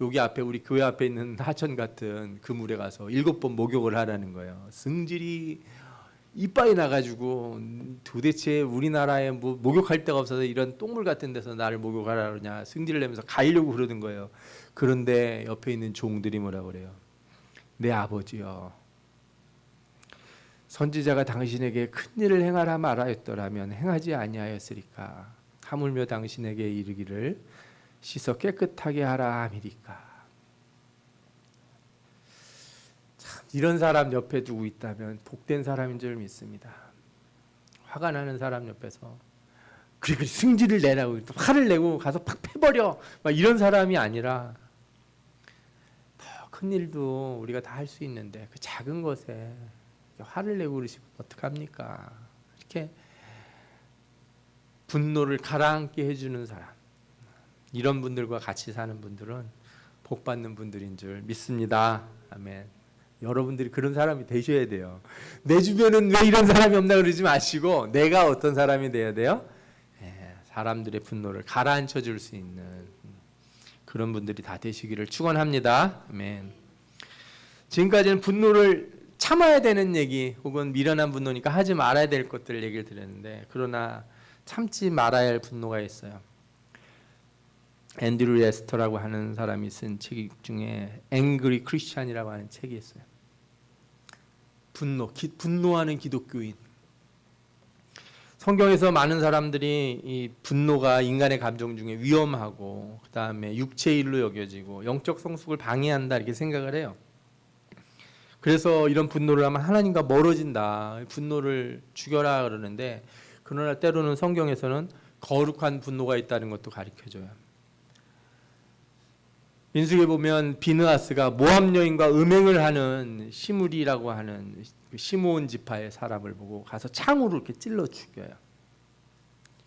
여기 앞에 우리 교회 앞에 있는 하천 같은 그물에 가서 7번 목욕을 하라는 거예요. 승질이 이빨이 나가지고 도대체 우리나라에 뭐 목욕할 데가 없어서 이런 똥물 같은 데서 나를 목욕하라 그러냐 승질을 내면서 가려고 그러는 거예요. 그런데 옆에 있는 종들이 뭐라고 그래요? 내 아버지여, 선지자가 당신에게 큰 일을 행하라 말하였더라면 행하지 아니하였으리까. 하물며 당신에게 이르기를 씻어 깨끗하게 하라 함이리까. 참 이런 사람 옆에 두고 있다면 복된 사람인 줄 믿습니다. 화가 나는 사람 옆에서 그리고 승질을 내라고 화를 내고 가서 팍 패버려 막 이런 사람이 아니라 큰 일도 우리가 다 할 수 있는데 그 작은 것에 화를 내고 그러시면 어떡합니까? 이렇게 분노를 가라앉게 해주는 사람, 이런 분들과 같이 사는 분들은 복 받는 분들인 줄 믿습니다. 아멘. 여러분들이 그런 사람이 되셔야 돼요. 내 주변은 왜 이런 사람이 없나 그러지 마시고 내가 어떤 사람이 돼야 돼요? 사람들의 분노를 가라앉혀 줄 수 있는 그런 분들이 다 되시기를 축원합니다. 아멘. 지금까지는 분노를 참아야 되는 얘기 혹은 미련한 분노니까 하지 말아야 될 것들 얘기를 드렸는데 그러나 참지 말아야 할 분노가 있어요. 앤드류 레스터라고 하는 사람이 쓴 책 중에 Angry Christian이라고 하는 책이 있어요. 분노하는 기독교인. 성경에서 많은 사람들이 이 분노가 인간의 감정 중에 위험하고 그 다음에 육체의 일로 여겨지고 영적 성숙을 방해한다 이렇게 생각을 해요. 그래서 이런 분노를 하면 하나님과 멀어진다. 분노를 죽여라 그러는데, 그러나 때로는 성경에서는 거룩한 분노가 있다는 것도 가르쳐줘요. 민수기에 보면 비느하스가 모압 여인과 음행을 하는 시므리라고 하는 시므온 지파의 사람을 보고 가서 창으로 이렇게 찔러 죽여요.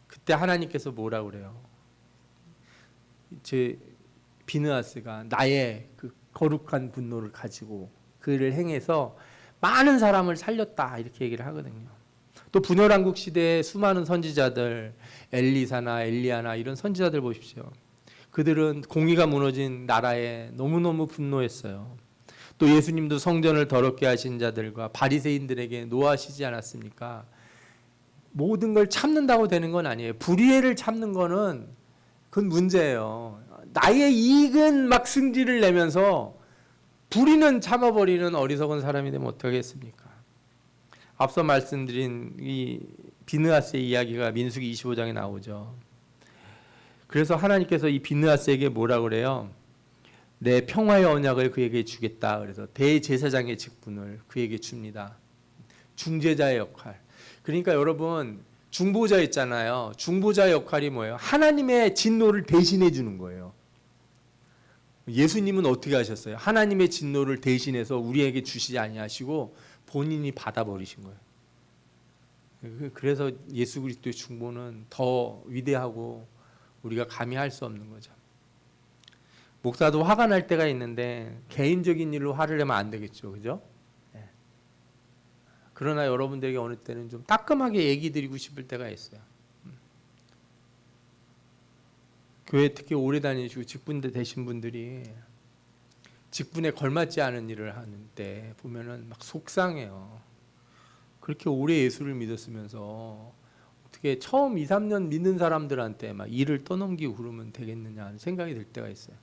그때 하나님께서 뭐라 그래요? 제 비느하스가 나의 그 거룩한 분노를 가지고 그를 행해서 많은 사람을 살렸다, 이렇게 얘기를 하거든요. 또 분열왕국 시대의 수많은 선지자들, 엘리사나 엘리야나 이런 선지자들 보십시오. 그들은 공의가 무너진 나라에 너무너무 분노했어요. 또 예수님도 성전을 더럽게 하신 자들과 바리새인들에게 노하시지 않았습니까? 모든 걸 참는다고 되는 건 아니에요. 불의를 참는 거는 그건 문제예요. 나의 이익은 막 승질을 내면서 불의는 참아버리는 어리석은 사람이 되면 어떡하겠습니까? 앞서 말씀드린 이 비느하스의 이야기가 민수기 25장에 나오죠. 그래서 하나님께서 이 비느하스에게 뭐라 그래요? 내 평화의 언약을 그에게 주겠다. 그래서 대제사장의 직분을 그에게 줍니다. 중재자의 역할. 그러니까 여러분, 중보자 있잖아요. 중보자의 역할이 뭐예요? 하나님의 진노를 대신해 주는 거예요. 예수님은 어떻게 하셨어요? 하나님의 진노를 대신해서 우리에게 주시지 아니하시고 본인이 받아버리신 거예요. 그래서 예수 그리스도의 중보는 더 위대하고 우리가 감히 할 수 없는 거죠. 목사도 화가 날 때가 있는데 개인적인 일로 화를 내면 안 되겠죠, 그죠? 네. 그러나 여러분들에게 어느 때는 좀 따끔하게 얘기 드리고 싶을 때가 있어요. 교회 특히 오래 다니시고 직분 되신 분들이 직분에 걸맞지 않은 일을 하는데 보면은 막 속상해요. 그렇게 오래 예수를 믿었으면서 어떻게 처음 2, 3년 믿는 사람들한테 막 일을 떠넘기고 그러면 되겠느냐 하는 생각이 들 때가 있어요.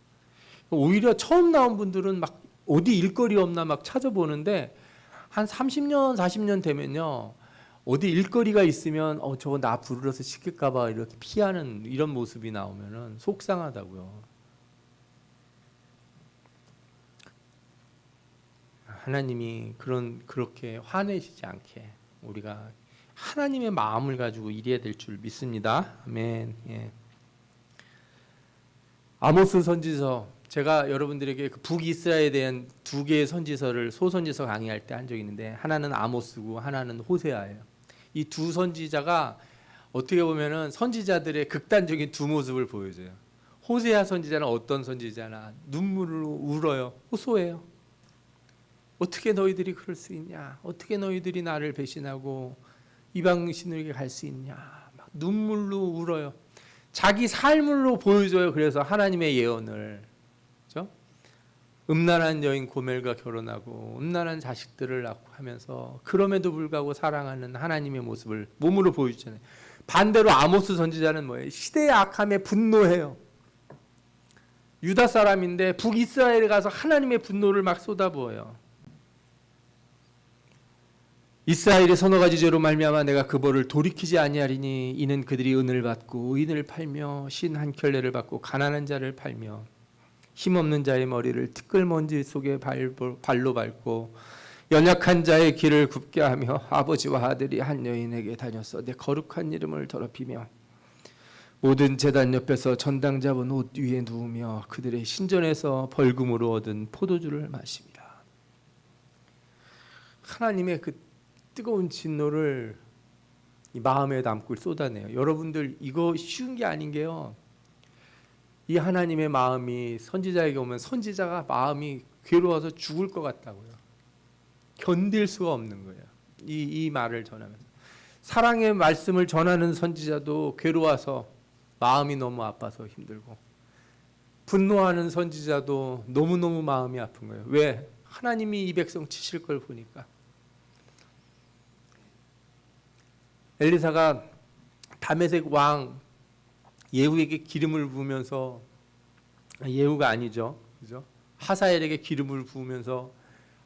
오히려 처음 나온 분들은 막 어디 일거리 없나 막 찾아보는데 한 30년, 40년 되면요. 어디 일거리가 있으면 저거 나 부르러서 시킬까 봐 이렇게 피하는 이런 모습이 나오면은 속상하다고요. 하나님이 그렇게 화내시지 않게 우리가 하나님의 마음을 가지고 일해야 될 줄 믿습니다. 아멘. 예. 아모스 선지서, 제가 여러분들에게 그 북이스라엘에 대한 두 개의 선지서를 소선지서 강의할 때 한 적이 있는데, 하나는 아모스고 하나는 호세아예요. 이 두 선지자가 어떻게 보면은 선지자들의 극단적인 두 모습을 보여줘요. 호세아 선지자는 어떤 선지자나 눈물로 울어요. 호소해요. 어떻게 너희들이 그럴 수 있냐? 어떻게 너희들이 나를 배신하고 이방 신에게 갈 수 있냐? 막 눈물로 울어요. 자기 삶으로 보여줘요. 그래서 하나님의 예언을, 그렇죠? 음란한 여인 고멜과 결혼하고 음란한 자식들을 낳고 하면서 그럼에도 불구하고 사랑하는 하나님의 모습을 몸으로 보여주잖아요. 반대로 아모스 선지자는 뭐예요? 시대의 악함에 분노해요. 유다 사람인데 북이스라엘에 가서 하나님의 분노를 막 쏟아부어요. 이스라엘의 서너 가지 죄로 말미암아 내가 그 벌을 돌이키지 아니하리니 이는 그들이 은을 받고 의인을 팔며 신 한 켤레를 받고 가난한 자를 팔며 힘없는 자의 머리를 티끌먼지 속에 발로 밟고 연약한 자의 길을 굽게 하며 아버지와 아들이 한 여인에게 다녀서 내 거룩한 이름을 더럽히며 모든 제단 옆에서 전당 잡은 옷 위에 누우며 그들의 신전에서 벌금으로 얻은 포도주를 마십니다. 하나님의 그 뜨거운 진노를 이 마음에 담고 쏟아내요. 여러분들 이거 쉬운 게 아닌 게요. 이 하나님의 마음이 선지자에게 오면 선지자가 마음이 괴로워서 죽을 것 같다고요. 견딜 수가 없는 거예요. 이 말을 전하면서 사랑의 말씀을 전하는 선지자도 괴로워서 마음이 너무 아파서 힘들고, 분노하는 선지자도 너무너무 마음이 아픈 거예요. 왜? 하나님이 이 백성 치실 걸 보니까. 엘리사가 다메섹 왕 예후에게 기름을 부으면서, 예후가 아니죠, 그죠? 하사엘에게 기름을 부으면서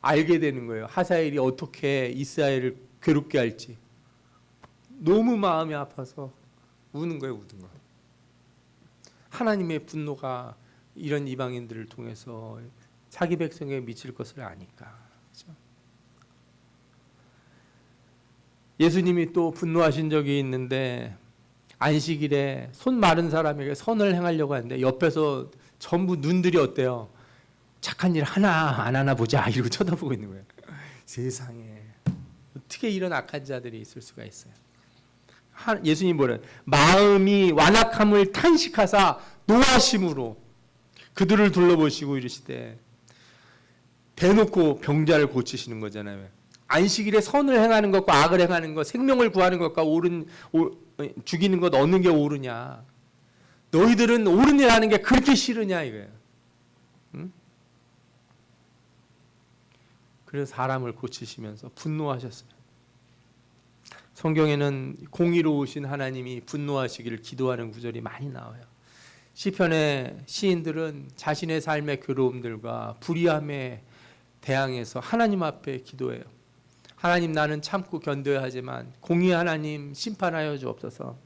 알게 되는 거예요. 하사엘이 어떻게 이스라엘을 괴롭게 할지. 너무 마음이 아파서 우는 거예요, 우는 거. 하나님의 분노가 이런 이방인들을 통해서 자기 백성에 미칠 것을 아니까, 그죠? 예수님이 또 분노하신 적이 있는데 안식일에 손 마른 사람에게 선을 행하려고 하는데 옆에서 전부 눈들이 어때요? 착한 일 하나 안 하나 보자 이러고 쳐다보고 있는 거예요. 세상에 어떻게 이런 악한 자들이 있을 수가 있어요. 예수님 뭐래? 마음이 완악함을 탄식하사 노하심으로 그들을 둘러보시고 이르시되, 대놓고 병자를 고치시는 거잖아요. 안식일에 선을 행하는 것과 악을 행하는 것, 생명을 구하는 것과 죽이는 것 어느 게 옳으냐? 너희들은 옳은 일 하는 게 그렇게 싫으냐 이거예요. 응? 그래서 사람을 고치시면서 분노하셨어요. 성경에는 공의로우신 하나님이 분노하시기를 기도하는 구절이 많이 나와요. 시편의 시인들은 자신의 삶의 괴로움들과 불의함에 대항해서 하나님 앞에 기도해요. 하나님, 나는 참고 견뎌야 하지만 공의 하나님 심판하여 주옵소서.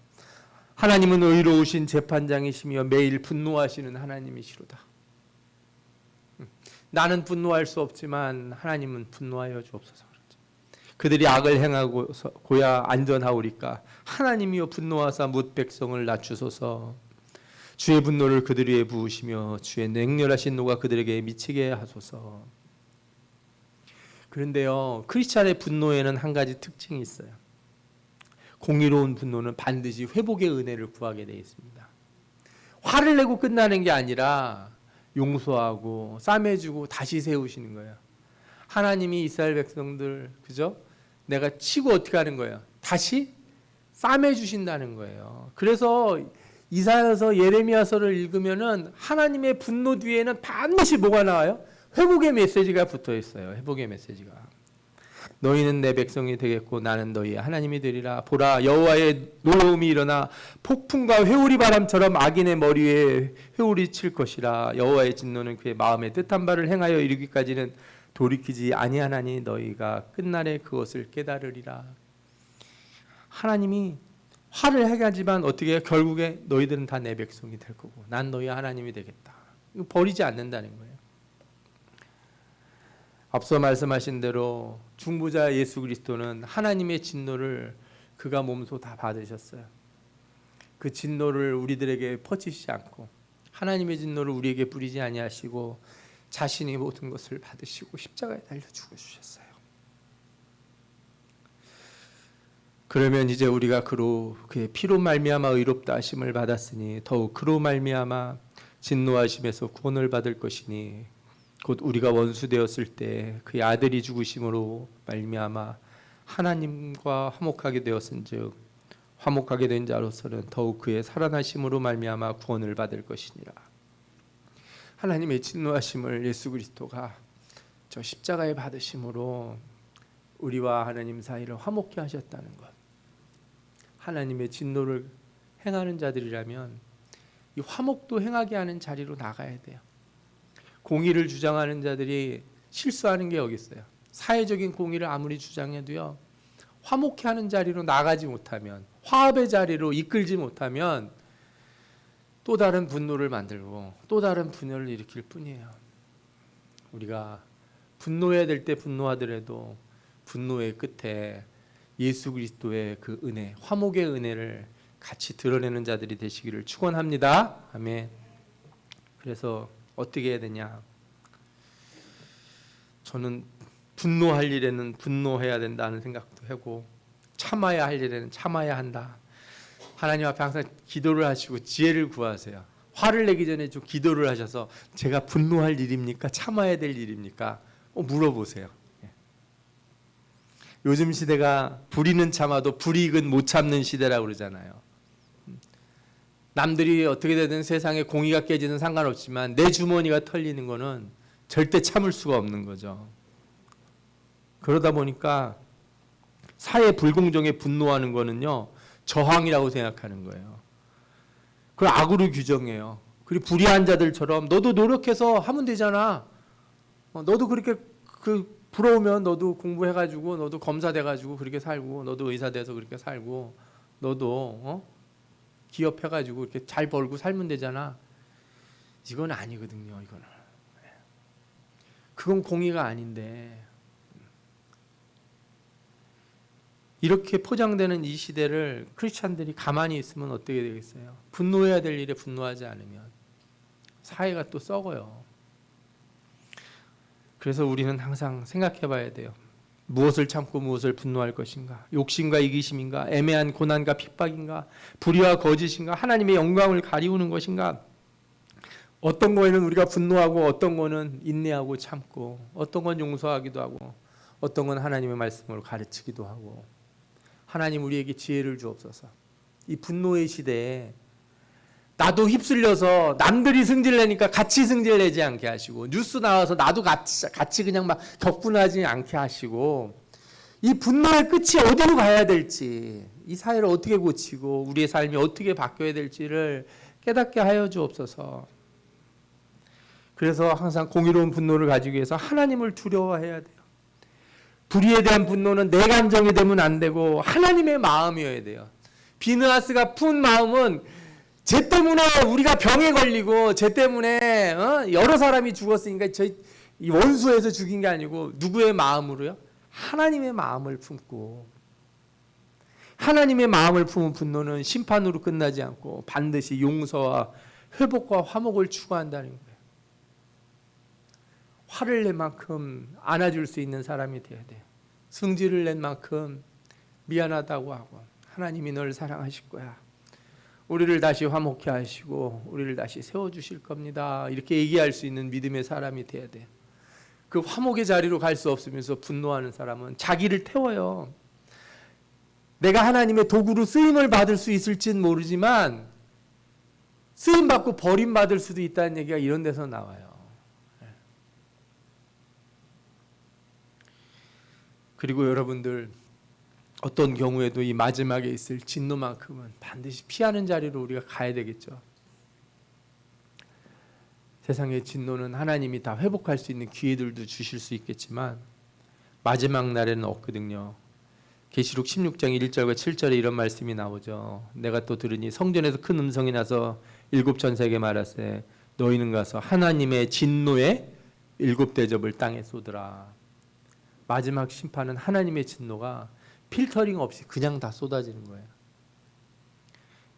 하나님은 의로우신 재판장이시며 매일 분노하시는 하나님이시로다. 나는 분노할 수 없지만 하나님은 분노하여 주옵소서. 그들이 악을 행하고야 안전하오리까 하나님이여 분노하사 뭇 백성을 낮추소서. 주의 분노를 그들 위에 부으시며 주의 냉렬하신 노가 그들에게 미치게 하소서. 그런데요, 크리스찬의 분노에는 한 가지 특징이 있어요. 공의로운 분노는 반드시 회복의 은혜를 구하게 되어 있습니다. 화를 내고 끝나는 게 아니라 용서하고 싸매주고 다시 세우시는 거예요. 하나님이 이스라엘 백성들, 그죠? 내가 치고 어떻게 하는 거예요? 다시 싸매주신다는 거예요. 그래서 이사야서 예레미야서를 읽으면은 하나님의 분노 뒤에는 반드시 뭐가 나와요? 회복의 메시지가 붙어 있어요. 회복의 메시지가. 너희는 내 백성이 되겠고 나는 너희의 하나님이 되리라. 보라, 여호와의 노여움이 일어나 폭풍과 회오리 바람처럼 악인의 머리 위에 회오리 칠 것이라. 여호와의 진노는 그의 마음에 뜻한 바를 행하여 이르기까지는 돌이키지 아니하나니 너희가 끝날에 그것을 깨달으리라. 하나님이 화를 해가지만 어떻게 해요? 결국에 너희들은 다 내 백성이 될 거고 난 너희 하나님이 되겠다. 이거 버리지 않는다는 거예요. 앞서 말씀하신 대로 중보자 예수 그리스도는 하나님의 진노를 그가 몸소 다 받으셨어요. 그 진노를 우리들에게 퍼지시지 않고 하나님의 진노를 우리에게 뿌리지 아니하시고 자신이 모든 것을 받으시고 십자가에 달려 죽으셨어요. 그러면 이제 우리가 그의 피로 말미암아 의롭다 하심을 받았으니 더욱 그로 말미암아 진노하심에서 구원을 받을 것이니 곧 우리가 원수 되었을 때 그의 아들이 죽으심으로 말미암아 하나님과 화목하게 되었은즉 화목하게 된 자로서는 더욱 그의 살아나심으로 말미암아 구원을 받을 것이니라. 하나님의 진노하심을 예수 그리스도가 저 십자가에 받으심으로 우리와 하나님 사이를 화목케 하셨다는 것. 하나님의 진노를 행하는 자들이라면 이 화목도 행하게 하는 자리로 나가야 돼요. 공의를 주장하는 자들이 실수하는 게 여기 있어요. 사회적인 공의를 아무리 주장해도요, 화목케 하는 자리로 나가지 못하면, 화합의 자리로 이끌지 못하면 또 다른 분노를 만들고 또 다른 분열을 일으킬 뿐이에요. 우리가 분노해야 될 때 분노하더라도 분노의 끝에 예수 그리스도의 그 은혜, 화목의 은혜를 같이 드러내는 자들이 되시기를 축원합니다. 아멘. 그래서 어떻게 해야 되냐? 저는 분노할 일에는 분노해야 된다는 생각도 하고 참아야 할 일에는 참아야 한다. 하나님 앞에 항상 기도를 하시고 지혜를 구하세요. 화를 내기 전에 좀 기도를 하셔서 제가 분노할 일입니까? 참아야 될 일입니까? 물어보세요. 요즘 시대가 불의는 참아도 불이익은 못 참는 시대라고 그러잖아요. 남들이 어떻게 되든 세상에 공의가 깨지는 상관없지만 내 주머니가 털리는 거는 절대 참을 수가 없는 거죠. 그러다 보니까 사회 불공정에 분노하는 거는요, 저항이라고 생각하는 거예요. 그걸 악으로 규정해요. 그리고 불의한 자들처럼 너도 노력해서 하면 되잖아. 너도 그렇게 부러우면 너도 공부해가지고 너도 검사 돼가지고 그렇게 살고 너도 의사 돼서 그렇게 살고 너도 기업해가지고 이렇게 잘 벌고 살면 되잖아. 이건 아니거든요. 이거는 그건 공의가 아닌데 이렇게 포장되는 이 시대를 크리스찬들이 가만히 있으면 어떻게 되겠어요? 분노해야 될 일에 분노하지 않으면 사회가 또 썩어요. 그래서 우리는 항상 생각해 봐야 돼요. 무엇을 참고 무엇을 분노할 것인가? 욕심과 이기심인가? 애매한 고난과 핍박인가? 불의와 거짓인가? 하나님의 영광을 가리우는 것인가? 어떤 거에는 우리가 분노하고 어떤 거는 인내하고 참고 어떤 건 용서하기도 하고 어떤 건 하나님의 말씀으로 가르치기도 하고 하나님 우리에게 지혜를 주옵소서. 이 분노의 시대에 나도 휩쓸려서 남들이 승질내니까 같이 승질내지 않게 하시고 뉴스 나와서 나도 같이 그냥 막 격분하지 않게 하시고 이 분노의 끝이 어디로 가야 될지 이 사회를 어떻게 고치고 우리의 삶이 어떻게 바뀌어야 될지를 깨닫게 하여 주옵소서. 그래서 항상 공의로운 분노를 가지기 위해서 하나님을 두려워해야 돼요. 불의에 대한 분노는 내 감정이 되면 안 되고 하나님의 마음이어야 돼요. 비느하스가 푼 마음은 쟤 때문에 우리가 병에 걸리고 쟤 때문에 여러 사람이 죽었으니까 이 원수에서 죽인 게 아니고 누구의 마음으로요? 하나님의 마음을 품고 하나님의 마음을 품은 분노는 심판으로 끝나지 않고 반드시 용서와 회복과 화목을 추구한다는 거예요. 화를 낼 만큼 안아줄 수 있는 사람이 돼야 돼요. 성질을 낸 만큼 미안하다고 하고 하나님이 널 사랑하실 거야. 우리를 다시 화목케 하시고 우리를 다시 세워주실 겁니다. 이렇게 얘기할 수 있는 믿음의 사람이 돼야 돼요. 그 화목의 자리로 갈 수 없으면서 분노하는 사람은 자기를 태워요. 내가 하나님의 도구로 쓰임을 받을 수 있을지는 모르지만 쓰임받고 버림받을 수도 있다는 얘기가 이런 데서 나와요. 그리고 여러분들 어떤 경우에도 이 마지막에 있을 진노만큼은 반드시 피하는 자리로 우리가 가야 되겠죠. 세상의 진노는 하나님이 다 회복할 수 있는 기회들도 주실 수 있겠지만 마지막 날에는 없거든요. 계시록 16장 1절과 7절에 이런 말씀이 나오죠. 내가 또 들으니 성전에서 큰 음성이 나서 일곱 천사에게 말하세 너희는 가서 하나님의 진노의 일곱 대접을 땅에 쏟으라. 마지막 심판은 하나님의 진노가 필터링 없이 그냥 다 쏟아지는 거예요.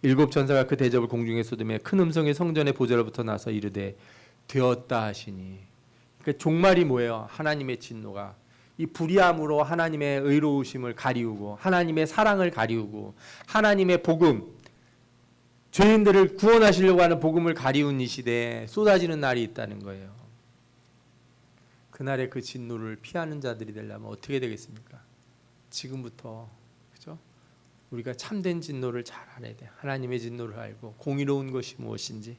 일곱 천사가 그 대접을 공중에 쏟으며 큰 음성이 성전의 보좌로부터 나서 이르되 되었다 하시니. 그러니까 종말이 뭐예요? 하나님의 진노가 이 불의함으로 하나님의 의로우심을 가리우고 하나님의 사랑을 가리우고 하나님의 복음, 죄인들을 구원하시려고 하는 복음을 가리운 이 시대에 쏟아지는 날이 있다는 거예요. 그날의 그 진노를 피하는 자들이 되려면 어떻게 되겠습니까? 지금부터 그죠? 우리가 참된 진노를 잘 알아야 돼. 하나님의 진노를 알고 공의로운 것이 무엇인지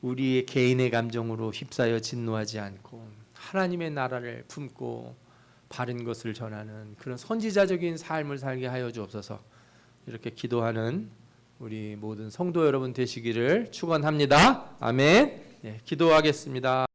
우리의 개인의 감정으로 휩싸여 진노하지 않고 하나님의 나라를 품고 바른 것을 전하는 그런 선지자적인 삶을 살게 하여 주옵소서. 이렇게 기도하는 우리 모든 성도 여러분 되시기를 축원합니다. 아멘. 네, 기도하겠습니다.